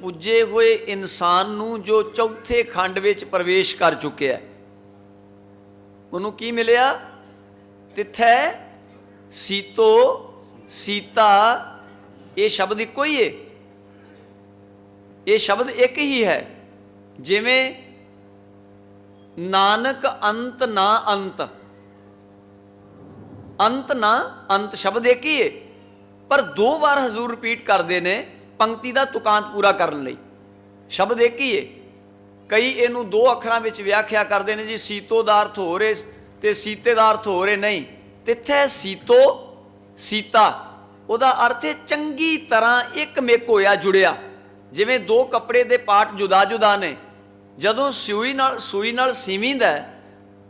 ਪੁੱਜੇ ਹੋਏ ਇਨਸਾਨ ਨੂੰ ਜੋ ਚੌਥੇ ਖੰਡ ਵਿੱਚ ਪ੍ਰਵੇਸ਼ ਕਰ ਚੁੱਕਿਆ, ਉਹਨੂੰ ਕੀ ਮਿਲਿਆ? ਤਿੱਥੈ ਸੀਤੋ ਸੀਤਾ। ਇਹ ਸ਼ਬਦ ਇੱਕੋ ਹੀ ਹੈ, ਇਹ ਸ਼ਬਦ ਇੱਕ ਹੀ ਹੈ। ਜਿਵੇਂ ਨਾਨਕ ਅੰਤ ਨਾ ਅੰਤ, ਅੰਤ ਨਾ ਅੰਤ ਸ਼ਬਦ ਇੱਕ ਹੀ ਹੈ, ਪਰ 2 ਵਾਰ ਹਜ਼ੂਰ ਰਿਪੀਟ ਕਰਦੇ ਨੇ ਪੰਕਤੀ ਦਾ ਤੁਕਾਂਤ ਪੂਰਾ ਕਰਨ ਲਈ। ਸ਼ਬਦ ਇੱਕ ਹੀ ਹੈ। ਕਈ ਇਹਨੂੰ 2 ਅੱਖਰਾਂ ਵਿੱਚ ਵਿਆਖਿਆ ਕਰਦੇ ਨੇ ਜੀ, ਸੀਤੋ ਦਾ ਅਰਥ ਹੋ ਰਹੇ ਤੇ ਸੀਤੇ ਦਾ ਅਰਥ ਹੋ ਰਹੇ। ਨਹੀਂ, ਤਿੱਥੈ ਸੀਤੋ ਸੀਤਾ, ਉਹਦਾ ਅਰਥ ਹੈ ਚੰਗੀ ਤਰ੍ਹਾਂ ਇੱਕ ਮੇਕ ਹੋਇਆ, ਜੁੜਿਆ। ਜਿਵੇਂ 2 ਕੱਪੜੇ ਦੇ ਪਾਰਟ ਜੁਦਾ ਜੁਦਾ ਨੇ, ਜਦੋਂ ਸੂਈ ਨਾਲ ਸੀਵੀਂਦਾ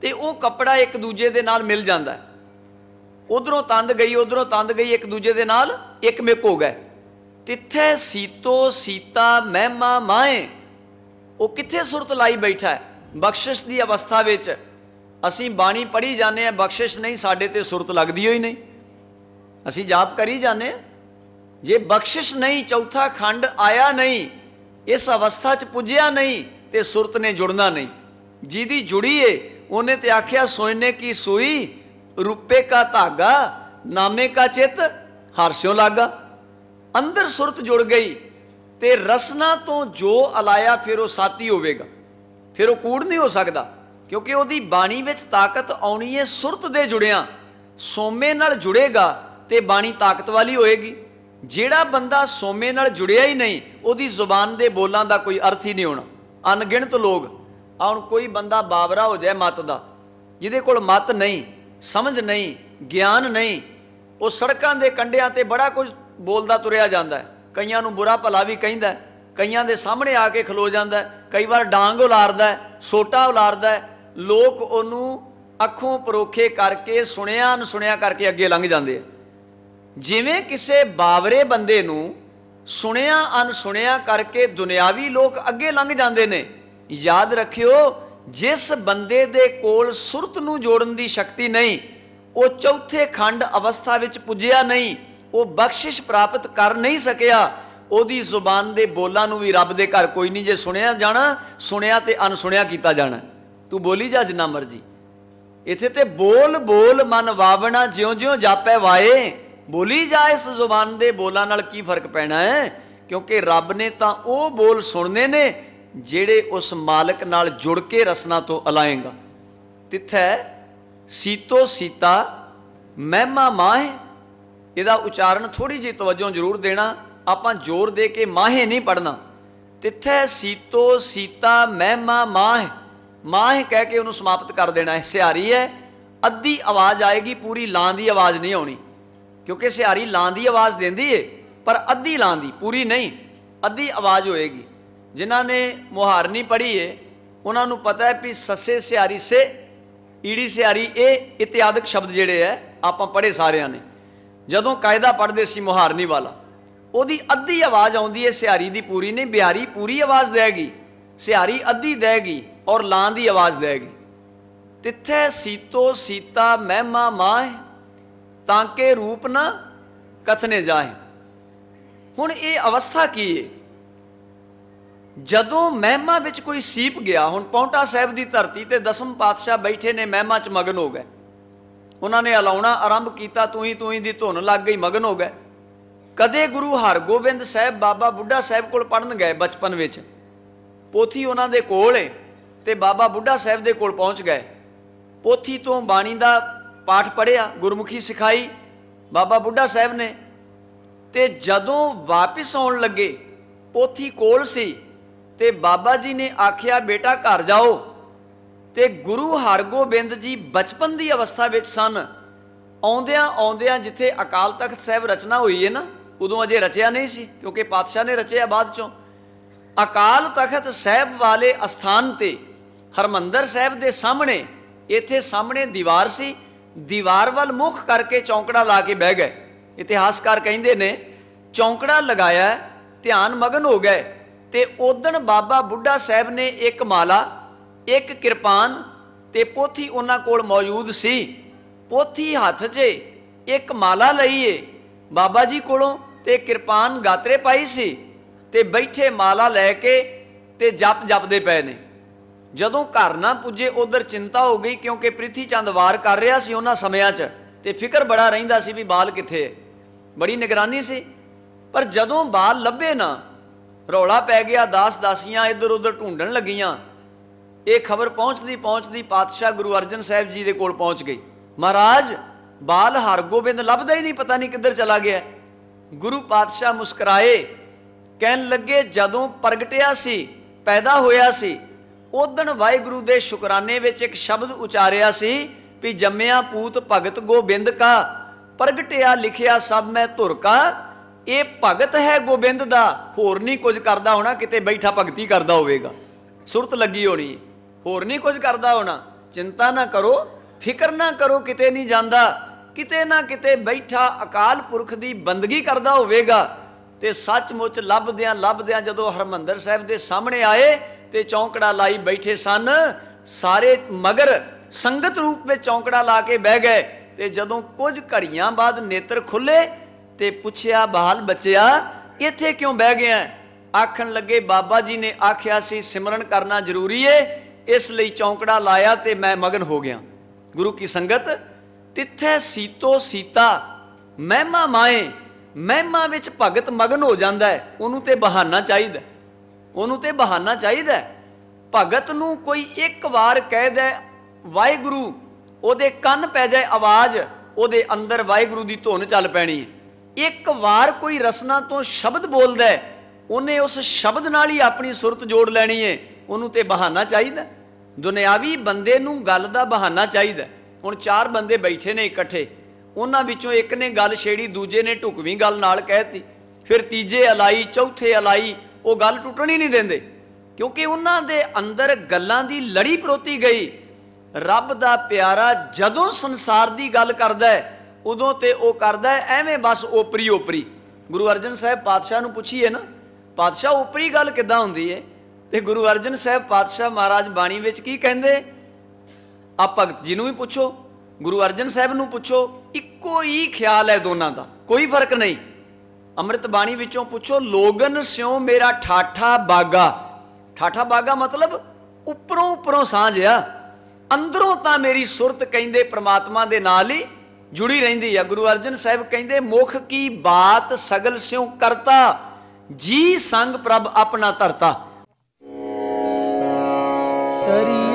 ਤੇ ਉਹ ਕੱਪੜਾ ਇੱਕ ਦੂਜੇ ਦੇ ਨਾਲ ਮਿਲ ਜਾਂਦਾ। ਉਧਰੋਂ ਤੰਦ ਗਈ, ਉਧਰੋਂ ਤੰਦ ਗਈ, ਇੱਕ ਦੂਜੇ ਦੇ ਨਾਲ ਇੱਕ ਮੇਕ ਹੋ ਗਏ। ਤਿੱਥੈ ਸੀਤੋ ਸੀਤਾ ਮਹਿਮਾ ਮਾਏ, ਉਹ ਕਿੱਥੇ ਸੁਰਤ ਲਾਈ ਬੈਠਾ ਹੈ? ਬਖਸ਼ਿਸ਼ ਦੀ ਅਵਸਥਾ ਵਿੱਚ। ਅਸੀਂ ਬਾਣੀ ਪੜ੍ਹੀ ਜਾਂਦੇ ਹਾਂ, ਬਖਸ਼ਿਸ਼ ਨਹੀਂ, ਸਾਡੇ ਤੇ ਸੁਰਤ ਲੱਗਦੀ ਹੋਈ ਨਹੀਂ। ਅਸੀਂ ਜਾਪ ਕਰੀ ਜਾਂਦੇ ਹਾਂ, ਜੇ ਬਖਸ਼ਿਸ਼ ਨਹੀਂ, ਚੌਥਾ ਖੰਡ ਆਇਆ ਨਹੀਂ, ਇਸ ਅਵਸਥਾ 'ਚ ਪੁੱਜਿਆ ਨਹੀਂ, ਤੇ ਸੁਰਤ ਨੇ ਜੁੜਨਾ ਨਹੀਂ। ਜਿਹਦੀ ਜੁੜੀ ਏ ਉਹਨੇ ਤੇ ਆਖਿਆ ਸੋਇਨੇ ਕੀ ਸੂਈ, ਰੁਪਏ ਕਾ ਧਾਗਾ, ਨਾਮੇ ਕਾ ਚਿੱਤ ਹਰਸਿਓ ਲਾਗਾ। ਅੰਦਰ ਸੁਰਤ ਜੁੜ ਗਈ ਤੇ ਰਸਨਾ ਤੋਂ ਜੋ ਅਲਾਇਆ ਫਿਰ ਉਹ ਸਾਤੀ ਹੋਵੇਗਾ, ਫਿਰ ਉਹ ਕੂੜ ਨਹੀਂ ਹੋ ਸਕਦਾ, ਕਿਉਂਕਿ ਉਹਦੀ ਬਾਣੀ ਵਿੱਚ ਤਾਕਤ ਆਉਣੀ ਹੈ ਸੁਰਤ ਦੇ ਜੁੜਿਆਂ। ਸੋਮੇ ਨਾਲ ਜੁੜੇਗਾ ਤੇ ਬਾਣੀ ਤਾਕਤ ਵਾਲੀ ਹੋਏਗੀ। ਜਿਹੜਾ ਬੰਦਾ ਸੋਮੇ ਨਾਲ ਜੁੜਿਆ ਹੀ ਨਹੀਂ, ਉਹਦੀ ਜ਼ੁਬਾਨ ਦੇ ਬੋਲਾਂ ਦਾ ਕੋਈ ਅਰਥ ਹੀ ਨਹੀਂ ਹੋਣਾ। ਅਣਗਿਣਤ ਲੋਕ, ਹੁਣ ਕੋਈ ਬੰਦਾ ਬਾਬਰਾ ਹੋ ਜਾਏ ਮਤ ਦਾ, ਜਿਹਦੇ ਕੋਲ ਮਤ ਨਹੀਂ, ਸਮਝ ਨਹੀਂ, ਗਿਆਨ ਨਹੀਂ, ਉਹ ਸੜਕਾਂ ਦੇ ਕੰਢਿਆਂ ਤੇ ਬੜਾ ਕੁਝ ਬੋਲਦਾ ਤੁਰਿਆ ਜਾਂਦਾ ਹੈ। ਕਈਆਂ ਨੂੰ ਬੁਰਾ ਭਲਾ ਵੀ ਕਹਿੰਦਾ, ਕਈਆਂ ਦੇ ਸਾਹਮਣੇ ਆ ਕੇ ਖਲੋ ਜਾਂਦਾ, ਕਈ ਵਾਰ ਡਾਂਗ ਉਲਾਰਦਾ, ਸੋਟਾ ਉਲਾਰਦਾ। ਲੋਕ ਉਹਨੂੰ ਅੱਖੋਂ ਪਰੋਖੇ ਕਰਕੇ, ਸੁਣਿਆ ਅਨਸੁਣਿਆ ਕਰਕੇ ਅੱਗੇ ਲੰਘ ਜਾਂਦੇ ਆ। ਜਿਵੇਂ ਕਿਸੇ ਬਾਵਰੇ ਬੰਦੇ ਨੂੰ ਸੁਣਿਆ ਅਨਸੁਣਿਆ ਕਰਕੇ ਦੁਨਿਆਵੀ ਲੋਕ ਅੱਗੇ ਲੰਘ ਜਾਂਦੇ ਨੇ, ਯਾਦ ਰੱਖਿਓ ਜਿਸ ਬੰਦੇ ਦੇ ਕੋਲ ਸੁਰਤ ਨੂੰ ਜੋੜਨ ਦੀ ਸ਼ਕਤੀ ਨਹੀਂ, ਉਹ ਚੌਥੇ ਖੰਡ ਅਵਸਥਾ ਵਿੱਚ ਪੁੱਜਿਆ ਨਹੀਂ, ਉਹ ਬਖਸ਼ਿਸ਼ ਪ੍ਰਾਪਤ ਕਰ ਨਹੀਂ ਸਕਿਆ। ਉਹਦੀ ਜ਼ੁਬਾਨ ਦੇ ਬੋਲਾਂ ਨੂੰ ਵੀ ਰੱਬ ਦੇ ਘਰ ਕੋਈ ਨਹੀਂ। ਜੇ ਸੁਣਿਆ ਜਾਣਾ, ਸੁਣਿਆ ਤੇ ਅਨਸੁਣਿਆ ਕੀਤਾ ਜਾਣਾ। ਤੂੰ ਬੋਲੀ ਜਾ ਜਿੰਨਾ ਮਰਜੀ, ਇੱਥੇ ਤੇ ਬੋਲ ਬੋਲ ਮਨ ਵਾਵਣਾ, ਜਿਉਂ ਜਿਉਂ ਜਾਪੈ ਵਾਏ। ਬੋਲੀ ਜਾ, ਇਸ ਜ਼ੁਬਾਨ ਦੇ ਬੋਲਾਂ ਨਾਲ ਕੀ ਫਰਕ ਪੈਣਾ ਹੈ? ਕਿਉਂਕਿ ਰੱਬ ਨੇ ਤਾਂ ਉਹ ਬੋਲ ਸੁਣਨੇ ਨੇ ਜਿਹੜੇ ਉਸ ਮਾਲਕ ਨਾਲ ਜੁੜ ਕੇ ਰਸਨਾ ਤੋਂ ਅਲਾਏਗਾ। ਤਿੱਥੈ ਸੀਤੋ ਸੀਤਾ ਮਹਿਮਾ ਮਾਹੇ, ਇਹਦਾ ਉਚਾਰਨ ਥੋੜੀ ਜਿਹੀ ਤਵੱਜੋ ਜ਼ਰੂਰ ਦੇਣਾ। ਆਪਾਂ ਜ਼ੋਰ ਦੇ ਕੇ ਮਾਹੇ ਨਹੀਂ ਪੜਨਾ। ਤਿੱਥੈ ਸੀਤੋ ਸੀਤਾ ਮਹਿਮਾ ਮਾਹੇ, ਮਾਹੇ ਕਹਿ ਕੇ ਉਹਨੂੰ ਸਮਾਪਤ ਕਰ ਦੇਣਾ ਹੈ। ਸਿਹਾਰੀ ਹੈ, ਅੱਧੀ ਆਵਾਜ਼ ਆਏਗੀ, ਪੂਰੀ ਲਾਂ ਦੀ ਆਵਾਜ਼ ਨਹੀਂ ਆਉਣੀ, ਕਿਉਂਕਿ ਸਿਹਾਰੀ ਲਾਂ ਦੀ ਆਵਾਜ਼ ਦਿੰਦੀ ਏ, ਪਰ ਅੱਧੀ ਲਾਂ ਦੀ, ਪੂਰੀ ਨਹੀਂ, ਅੱਧੀ ਆਵਾਜ਼ ਹੋਏਗੀ। ਜਿਨ੍ਹਾਂ ਨੇ ਮੁਹਾਰਨੀ ਪੜ੍ਹੀ ਏ ਉਹਨਾਂ ਨੂੰ ਪਤਾ ਹੈ ਵੀ ਸੱਸੇ ਸਿਹਾਰੀ ਸੇ, ਈੜੀ ਸਿਹਾਰੀ, ਇਹ ਇਤਿਆਦਿਕ ਸ਼ਬਦ ਜਿਹੜੇ ਹੈ ਆਪਾਂ ਪੜ੍ਹੇ ਸਾਰਿਆਂ ਨੇ। ਜਦੋਂ ਕਾਇਦਾ ਪੜ੍ਹਦੇ ਸੀ ਮੁਹਾਰਨੀ ਵਾਲਾ, ਉਹਦੀ ਅੱਧੀ ਆਵਾਜ਼ ਆਉਂਦੀ ਹੈ, ਸਿਹਾਰੀ ਦੀ ਪੂਰੀ ਨਹੀਂ। ਬਿਹਾਰੀ ਪੂਰੀ ਆਵਾਜ਼ ਦੇਗੀ, ਸਿਹਾਰੀ ਅੱਧੀ ਦੇਗੀ ਔਰ ਲਾਂ ਦੀ ਆਵਾਜ਼ ਦੇਗੀ। तिथै सीतो सीता महिमा माह ताके रूप ना कथने जाए। हुण ये अवस्था की है, जदों महिमा विच कोई सीप गया, हुण पौंटा साहिब की धरती ते दसम पातशाह बैठे ने महिमा च मगन हो गए, उन्होंने अलाउना आरंभ किया, तू ही दी धुन लग गई, मगन हो गए। कदे गुरु हरगोबिंद साहब बाबा बुढ़ा साहब कोल पढ़न गए बचपन विच, पोथी उन्हां दे कोल है ते बाबा बुढ़ा साहब दे कोल पहुँच गए, पोथी तो बाणी दा पाठ पढ़िया, गुरमुखी सिखाई बाबा बुढ़ा साहब ने, ते जदों वापिस आउण लगे पोथी कोल सी ते बाबा जी ने आखिया बेटा घर जाओ, ते गुरु हरगोबिंद जी बचपन की अवस्था विच सन, आउंदियां आउंदियां जिथे अकाल तख्त साहब रचना हुई है ना, उदों अजे रचिया नहीं सी क्योंकि पातशाह ने रचिया बाद चों। अकाल तख्त साहब वाले अस्थान ते हरमंदर साहब दे सामने, इत्थे सामने दीवार सी, दीवार वल मुख करके चौंकड़ा ला के बह गए। इतिहासकार कहते ने चौंकड़ा लगाया, ध्यान मगन हो गए, ते उदण बाबा बुढ़ा साहब ने एक माला, एक किरपान ते पोथी उन्हां कोल मौजूद सी, पोथी हथ 'च एक माला लईए बाबा जी कोलों ते किरपान गातरे पाई सी, ते बैठे माला लैके ते जप जपदे पए ने। जदों घर ना पुजे उधर चिंता हो गई, क्योंकि प्रिथी चंद वार कर रहा सी उन्हां समयां 'च, ते फिकर बड़ा रहिंदा सी भी बाल कित्थे है, बड़ी निगरानी सी। पर जदों बाल लभे ना, रौला पै गया, दास दासियां इधर उधर ढूंढण लगियां। ये खबर पहुँचती पहुँचती पातशाह गुरु अर्जन साहब जी दे कोल पहुँच गई, महाराज बाल हरगोबिंद लभदा ही नहीं, पता नहीं किधर चला गया। गुरु पातशाह मुस्कराए, कहन लगे जदों प्रगटिया सी, पैदा होया सी, उदण वाहिगुरु दे शुकराने विच एक शब्द उचारिया सी भी जम्मिया पूत भगत गोबिंद का, प्रगटिया लिखिया सब मैं धुर का। ये भगत है गोबिंद दा, होर नहीं कुछ करदा होना, किते बैठा भगती करदा होवेगा, सुरत लगी होनी है, होर नहीं कुछ करदा होना। चिंता ना करो, फिक्र ना करो, किते नहीं जांदा, किते ना किते बैठा अकाल पुरख दी बंदगी करदा होवेगा। ते सचमुच लभदियां जदों हरमंदर साहब दे सामने आए ते चौंकड़ा लाई बैठे सन, सारे मगर संगत रूप में चौंकड़ा ला के बह गए। ते जदों कुछ घड़ियां बाद नेत्र खुले ते पुछया बाल बच्चिया इत्थे क्यों बह गया? आखन लगे बाबा जी ने आख्या सी सिमरन करना जरूरी है, इसलिए चौंकड़ा लाया ते मैं मगन हो गया। गुरु की संगत तिथे सीतो सीता महिमा माए, महिमा विच भगत मगन हो जाता है, उन्होंने ते बहाना चाहिए, उन्होंने ते बहाना चाहिए। भगत नूं कोई एक बार कह दे वाहिगुरु, ओदे कन पै जाए आवाज़, ओदे अंदर वाहिगुरु की धुन चल पैनी है। एक बार कोई रसना तो शब्द बोलदा है, उन्हें उस शब्द नाल ही अपनी सुरत जोड़ लैनी है, उन्होंने ते बहाना चाहिए। दुनियावी बंदे नूं गल दा बहाना चाहिए। हुण चार बंदे बैठे ने इकट्ठे, उन्हां विचों एक ने गल छेड़ी, दूजे ने ढुकवीं गल नाल कहती, फिर तीजे अलाई, चौथे अलाई, वो गल टुटण ही नहीं देंदे, क्योंकि उन्हां दे अंदर गल्लां दी लड़ी परोती गई। रब दा प्यारा जदों संसार दी गल करदा है, उदों ते वो करदा है एवें बस ओपरी ओपरी। गुरु अर्जन साहब पातशाह नूं पुछीए ना, पातशाह ओपरी गल किद्दां हुंदी है? ते गुरु अर्जन साहब पातशाह महाराज बाणी विच की कहंदे? आप भगत जी नूं भी पुछो, गुरु अर्जन साहब नूं पुछो, इक्को ही ख्याल है दोनों का, कोई फर्क नहीं। अमृत बाणी विचों पुछो, लोगन स्यों मेरा ठाठा बागा। ठाठा बागा मतलब उपरों उपरों सांझ आ, अंदरों तां मेरी सुरत कहंदे परमात्मा दे नाल ही जुड़ी रहिंदी है। गुरु अर्जन साहब कहंदे मुख की बात सगल स्यों करता, जी संग प्रभ अपना धरता। करिए